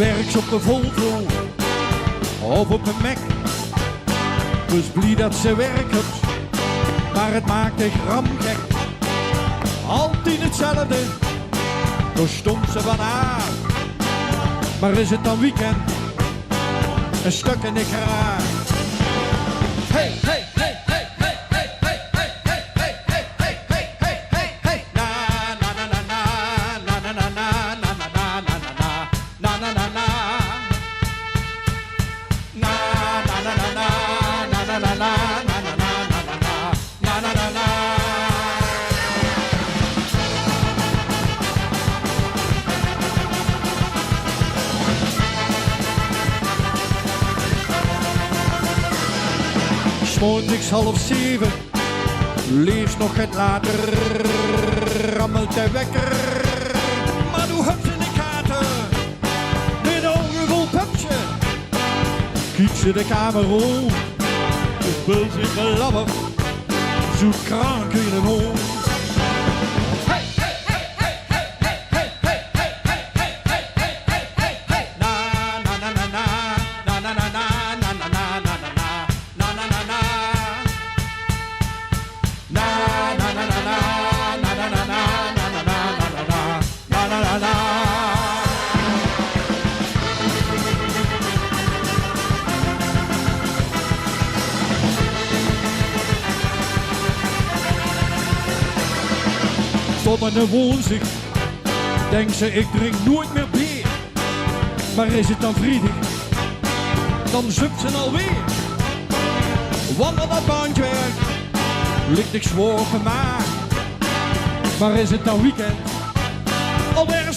werkt ze op de Volvo of op een Mac. Dus blij dat ze werkt, maar het maakt echt ramgek. Altijd hetzelfde, daar stond ze van aan. Maar is het dan weekend, een stuk in de graag. Hey, hey, hey, hey, hey, hey, hey, hey, hey, hey, hey, hey, hey, hey, hey, hey. Na na na na na na na na na na na na na na na na na. Na na na na na na na na na na na na na na na. S'morgens 6:30, liefst nog het later, rammelt de wekker. Maar doe hups in de kater, met ogen vol pupje. Kiet ze de kamer rond, de bul zit me labber, zoek krank in een hond. Hey, hey, hey, hey, hey, hey, hey, hey, hey, hey, hey, hey, hey, hey, hey. Na na na na na na na na na na na na na na. Na na na na na na na na na na na na na na na na na. Tot aan de woensdag denkt ze ik drink nooit meer bier. Maar is het dan vrijdag, dan zupt ze alweer. Want aan dat baantwerk ligt ik zwoer gemaakt. Maar is het dan weekend, alweer een